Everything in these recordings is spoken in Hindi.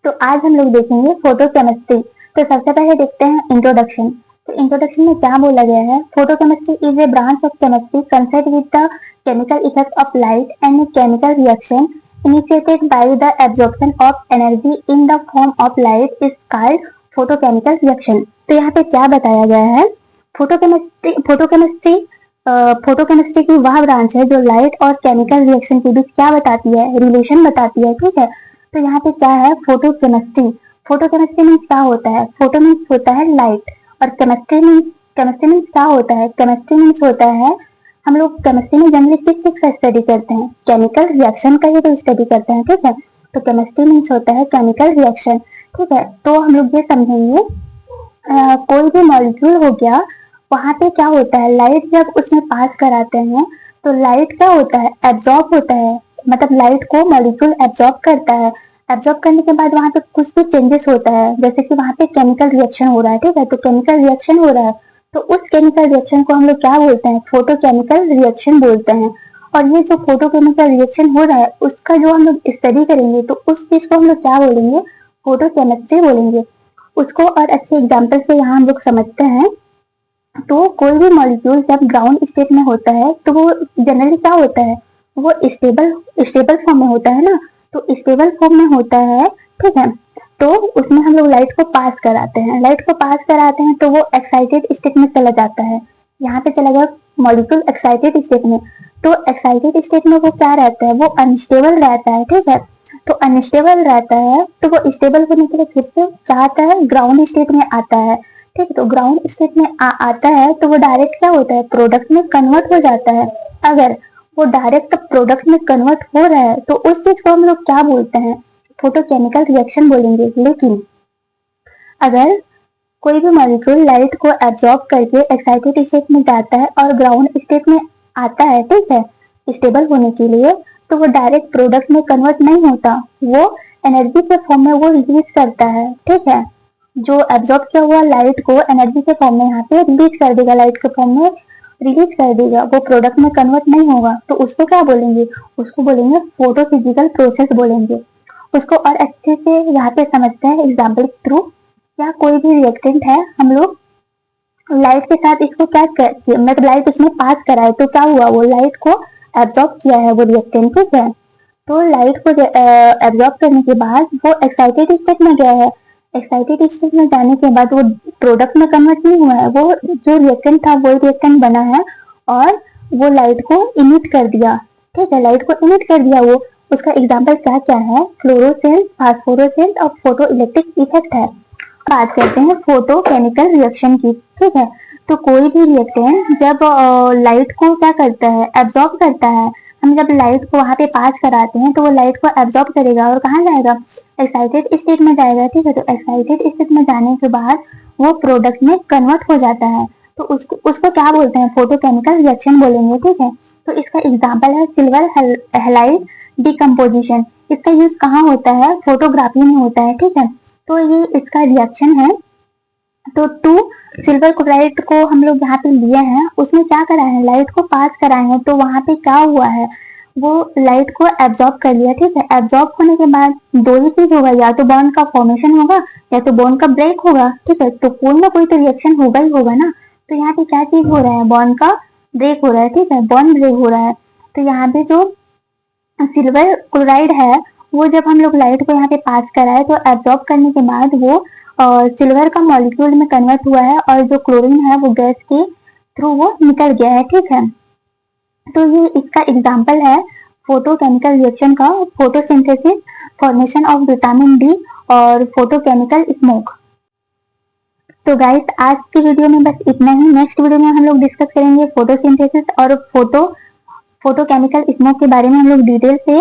तो आज हम लोग देखेंगे फोटोकेमिस्ट्री। तो सबसे पहले देखते हैं इंट्रोडक्शन। तो इंट्रोडक्शन में क्या बोला गया है? Photochemistry is a branch of chemistry concern with the chemical effect of light and chemical reaction initiated by the absorption of energy in the form of light is called photochemical reaction। तो यहाँ पे क्या बताया गया है? फोटोकेमिस्ट्री की वह ब्रांच है जो लाइट और केमिकल रिएक्शन के बीच क्या बताती है, रिलेशन बताती है। ठीक है, तो यहाँ पे क्या है? फोटोकेमिस्ट्री। फोटोकेमिस्ट्री मीन्स क्या होता है? फोटो मीन्स होता है लाइट, और केमिस्ट्री मीन्स क्या होता है? केमिस्ट्री मीन्स होता है, हम लोग केमिस्ट्री में जनरली किस चीज का स्टडी करते हैं? केमिकल रिएक्शन का ही तो स्टडी करते हैं। ठीक है, तो केमिस्ट्री मीन्स होता है केमिकल रिएक्शन। ठीक है, तो हम लोग ये समझेंगे कोई भी मॉलिक्यूल हो गया, वहां पे क्या होता है? लाइट जब उसमें पास कराते हैं तो लाइट क्या होता है? एब्जॉर्ब होता है, मतलब लाइट को मॉलिक्यूल एब्जॉर्ब करता है। एब्जॉर्ब करने के बाद वहां पे कुछ भी चेंजेस होता है, जैसे कि वहां पे केमिकल रिएक्शन हो रहा है। ठीक है, तो केमिकल रिएक्शन हो रहा है, तो उस केमिकल रिएक्शन को हम लोग क्या बोलते हैं? फोटोकेमिकल रिएक्शन बोलते हैं। और ये जो फोटोकेमिकल रिएक्शन हो रहा है उसका जो हम लोग स्टडी करेंगे तो उस चीज को हम लोग क्या बोलेंगे? फोटोकेमिस्ट्री बोलेंगे उसको। और अच्छे एग्जाम्पल से यहाँ हम लोग समझते हैं। तो कोई भी मॉलिक्यूल जब ग्राउंड स्टेट में होता है तो वो जनरली क्या होता है? वो स्टेबल फॉर्म में होता है ना, तो स्टेबल फॉर्म में होता है। ठीक है, तो उसमें हम लोग लाइट को पास कराते हैं तो वो एक्साइटेड स्टेट में चला जाता है। यहाँ पे चला गया मॉलिक्यूल एक्साइटेड स्टेट में, तो एक्साइटेड स्टेट में वो क्या रहता है? वो अनस्टेबल रहता है। ठीक है, तो अनस्टेबल रहता है तो वो स्टेबल होने के लिए फिर से चाहता है ग्राउंड स्टेट में आता है। ठीक है, तो ग्राउंड स्टेट में आता है तो वो डायरेक्ट क्या होता है? प्रोडक्ट में कन्वर्ट हो जाता है। अगर वो डायरेक्ट प्रोडक्ट में कन्वर्ट हो रहा है तो उस चीज को हम लोग क्या बोलते हैं? फोटोकेमिकल रिएक्शन बोलेंगे। लेकिन अगर कोई भी मॉलिक्यूल लाइट को एब्जॉर्ब करके एक्साइटेड स्टेट में जाता है और ग्राउंड स्टेट में आता है, ठीक है, स्टेबल होने के लिए, तो वो डायरेक्ट प्रोडक्ट में कन्वर्ट नहीं होता, वो एनर्जी के फॉर्म में वो रिलीज करता है। ठीक है, जो एब्जॉर्ब किया हुआ लाइट को एनर्जी के फॉर्म में यहाँ पे रिलीज कर देगा, लाइट के फॉर्म में रिलीज कर देगा, वो प्रोडक्ट में कन्वर्ट नहीं होगा, तो उसको क्या बोलेंगे? उसको बोलेंगे फोटोफिजिकल प्रोसेस बोलेंगे उसको। और अच्छे से यहाँ पे समझते हैं एग्जाम्पल के थ्रू। या कोई भी रिएक्टेंट है, हम लोग लाइट के साथ इसको क्या मतलब लाइट इसमें पास कराए तो क्या हुआ? वो लाइट को एब्जॉर्ब किया है वो रिएक्टेंट। ठीक है, तो लाइट को एब्जॉर्ब करने के बाद वो एक्साइटेड स्टेट में गया है। एक्साइटेड स्टेट में जाने के बाद वो प्रोडक्ट में कन्वर्ट नहीं हुआ है, वो जो रिएक्टेंट था वो रिएक्टेंट बना है और वो लाइट को इमिट कर दिया। ठीक है, लाइट को इमिट कर दिया वो। उसका एग्जाम्पल क्या क्या है? फ्लोरोसेंस, फास्फोरोसेंस और फोटो इलेक्ट्रिक इफेक्ट है। बात करते हैं फोटोकेमिकल रिएक्शन की। ठीक है, तो कोई भी रिएक्टेंट जब लाइट को क्या करता है? एब्जॉर्ब करता है। हम जब लाइट को वहां पे पास कराते हैं तो वो लाइट को एब्जॉर्ब करेगा और कहाँ जाएगा? एक्साइटेड स्टेट में जाएगा। ठीक है, तो एक्साइटेड स्टेट में जाने के बाद वो प्रोडक्ट में कन्वर्ट हो जाता है, तो उसको क्या बोलते हैं? फोटोकेमिकल रिएक्शन बोलेंगे। ठीक है, तो इसका एग्जाम्पल है सिल्वर हैलाइड डिकम्पोजिशन। इसका यूज कहाँ होता है? फोटोग्राफी में होता है। ठीक है, तो ये इसका रिएक्शन है। तो 2 सिल्वर क्लोराइड को हम लोग यहाँ पे लिए हैं, उसमें क्या कराए हैं? लाइट को पास कराए हैं, तो वहां पे क्या हुआ है? वो लाइट को एब्जॉर्ब कर लिया। ठीक है, एब्जॉर्ब होने के बाद दो ही चीज होगा, या तो बॉन्ड का फॉर्मेशन होगा या तो बॉन्ड का ब्रेक होगा। ठीक है, तो कोई ना कोई तो रिएक्शन होगा ही होगा ना। तो यहाँ पे क्या चीज हो रहा है? बॉन्ड का ब्रेक हो रहा है। ठीक है, बॉन्ड ब्रेक हो रहा है। तो यहाँ पे जो सिल्वर क्लोराइड है वो जब हम लोग लाइट को यहाँ पे पास कराए तो एब्जॉर्ब करने के बाद वो सिल्वर का मॉलिक्यूल में कन्वर्ट हुआ है और जो क्लोरीन है वो गैस के थ्रू वो निकल गया है। ठीक है, तो ये इसका एग्जाम्पल है फोटोकेमिकल रिएक्शन का। Photosynthesis, formation of vitamin D और फोटोकेमिकल स्मोक। तो गाइस आज की वीडियो में बस इतना ही। नेक्स्ट वीडियो में हम लोग डिस्कस करेंगे फोटोसिंथेसिस और फोटोकेमिकल स्मोक के बारे में हम लोग डिटेल से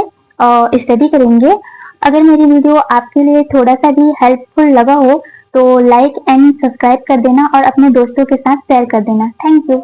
स्टडी करेंगे। अगर मेरी वीडियो आपके लिए थोड़ा सा भी हेल्पफुल लगा हो तो लाइक एंड सब्सक्राइब कर देना और अपने दोस्तों के साथ शेयर कर देना। Thank you.